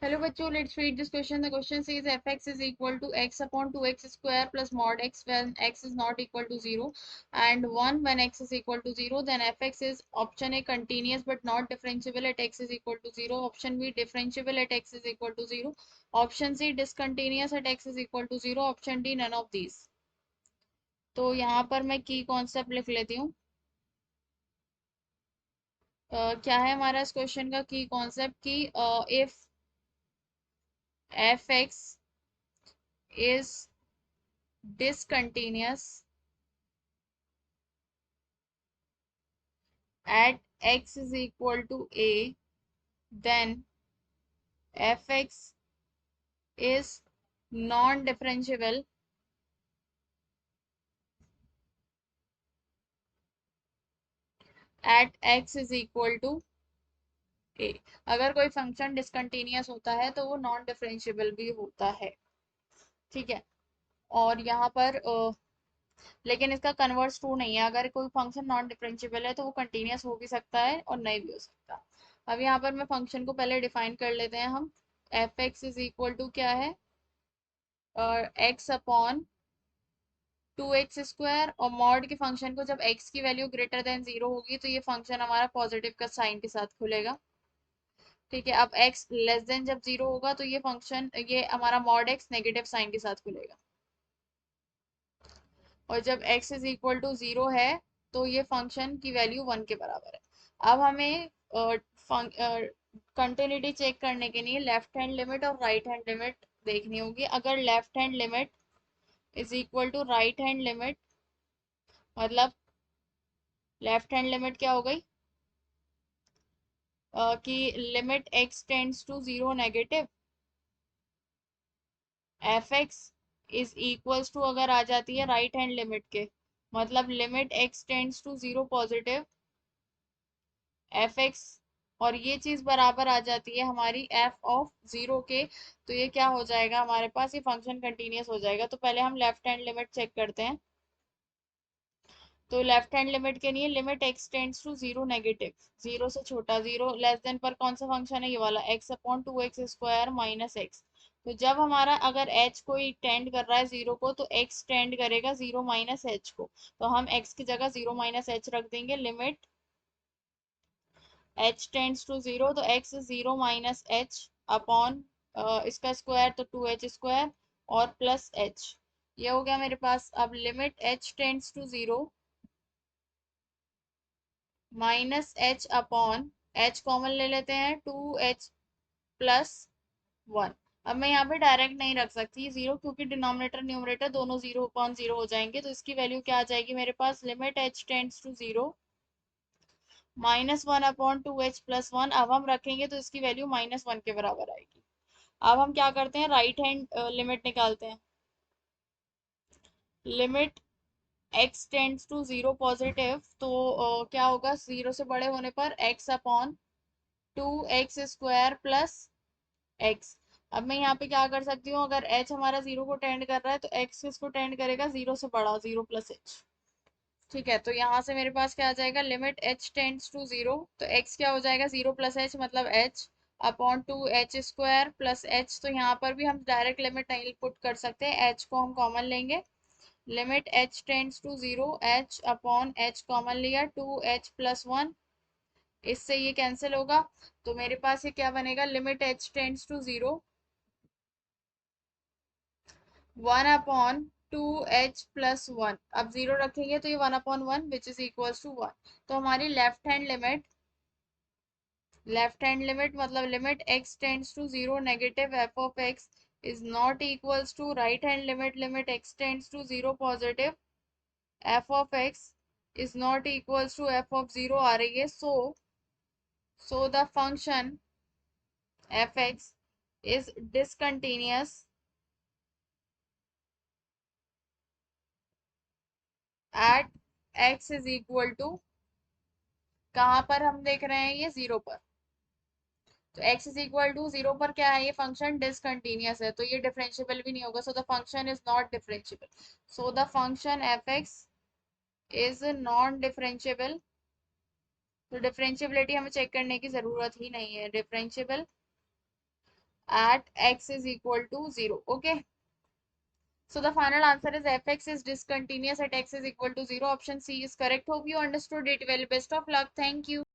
Hello बच्चों, let's read this question. The question says fx is equal to x upon 2x square plus mod x when x is not equal to 0 and 1 when x is equal to 0. Then fx is option A continuous but not differentiable at x is equal to 0. Option B differentiable at x is equal to 0. Option C discontinuous at x is equal to 0. Option D none of these. तो यहाँ पर मैं की concept लिख लेती हूँ। क्या है हमारा इस क्वेश्चन का की कॉन्सेप्ट की if fx is discontinuous at x is equal to a, then fx is non-differentiable at x is equal to a। अगर कोई फंक्शन डिसकंटिन्यूअस होता है तो वो नॉन डिफरेंशिएबल भी होता है, ठीक है। और यहाँ पर लेकिन इसका कन्वर्स ट्रू नहीं है। अगर कोई फंक्शन नॉन डिफरेंशिएबल है तो वो कंटिन्यूअस हो भी सकता है और नहीं भी हो सकता। अब यहाँ पर मैं फंक्शन को पहले डिफाइन कर लेते हैं हम। F x is equal to क्या है, और एक्स अपॉन 2x स्क्वायर, और मॉड के फंक्शन को जब x की वैल्यू ग्रेटर देन 0 होगी तो ये फंक्शन हमारा पॉजिटिव का साइन के साथ खुलेगा, ठीक है। अब x लेस देन जब 0 होगा तो ये फंक्शन, ये हमारा मॉड x नेगेटिव साइन के साथ खुलेगा, और जब x इज इक्वल टू 0 है तो ये फंक्शन की वैल्यू 1 के बराबर है। अब हमें कंटिन्यूटी चेक करने के लिए लेफ्ट हैंड लिमिट और राइट हैंड लिमिट देखनी होगी। अगर left hand limit is equal to right hand limit, मतलब लेफ्ट हैंड लिमिट क्या हो गई कि limit x tends to 0 negative f x is equals to, अगर आ जाती है राइट हैंड लिमिट के, मतलब limit x tends to 0 positive f x, और ये चीज बराबर आ जाती है हमारी f ऑफ 0 के, तो ये क्या हो जाएगा हमारे पास, ये फंक्शन कंटिन्यूअस हो जाएगा। तो पहले हम लेफ्ट हैंड लिमिट चेक करते हैं। तो लेफ्ट हैंड लिमिट के लिए limit x tends to 0 negative, 0 से छोटा, 0 लेस देन पर कौन सा फंक्शन है, ये वाला x upon 2x square minus x। तो जब हमारा अगर h कोई टेंड कर रहा है 0 को तो x टेंड करेगा 0 माइनस h को, तो हम x की जगह 0 माइनस h रख देंगे। लिमिट h टेंड्स टू 0 तो x 0 माइनस h अपॉन इसका स्क्वायर तो 2h स्क्वायर और प्लस h, ये हो गया मेरे पास। अब limit h tends to 0 minus h upon h common ले लेते हैं, 2h प्लस 1। अब मैं यहाँ पे डायरेक्ट नहीं रख सकती 0, क्योंकि डिनोमिनेटर न्यूमरेटर दोनों 0 अपॉन 0 हो जाएंगे। तो इसकी वैल्यू क्या आ जाएगी मेरे पास, limit h tends to 0 minus 1 upon 2h plus 1। अब हम रखेंगे तो इसकी वैल्यू माइनस 1 के बराबर आएगी। अब हम क्या करते हैं, राइट हैंड लिमिट निकालते हैं। Limit x tends to 0 positive, तो क्या होगा, 0 से बड़े होने पर x upon 2x square plus x। अब मैं यहाँ पे क्या कर सकती हूँ, अगर h हमारा 0 को टेंड कर रहा है तो x किसको टेंड करेगा, 0 से बड़ा, 0 प्लस h, ठीक है। तो यहाँ से मेरे पास क्या आ जाएगा, लिमिट h टेंड्स टू 0, तो x क्या हो जाएगा, 0 प्लस h मतलब h upon 2h square plus h। तो यहाँ पर भी हम डायरेक्ट लिमिट नहीं पुट कर सकते, h को हम कॉमन लेंगे। Limit h tends to 0, h upon h common लिया, 2h प्लस 1, इससे ये कैंसिल होगा। तो मेरे पास ये क्या बनेगा, limit h tends to 0 1 upon 2h plus 1। अब 0 रखेंगे तो ये 1 upon 1 which is equals to 1। तो हमारी लेफ्ट हैंड लिमिट मतलब limit x tends to 0 negative f of x is not equals to right hand limit, limit x tends to 0 positive f of x is not equals to f of 0 आ रही है। So the function fx is discontinuous at x is equal to, कहाँ पर हम देख रहे हैं, ये 0 पर। तो x इज इक्वल टू 0 पर क्या है, ये फंक्शन डिसकंटिन्यूअस है, तो ये डिफरेंशिएबल भी नहीं होगा। So the function is not differentiable, so the function fx is non differentiable. तो डिफरेंशिएबिलिटी हमें चेक करने की जरूरत ही नहीं है, differentiable at x is equal to 0. Okay. So the final answer is fx is discontinuous at x is equal to 0. Option C is correct. Hope you understood it well. Best of luck. Thank you.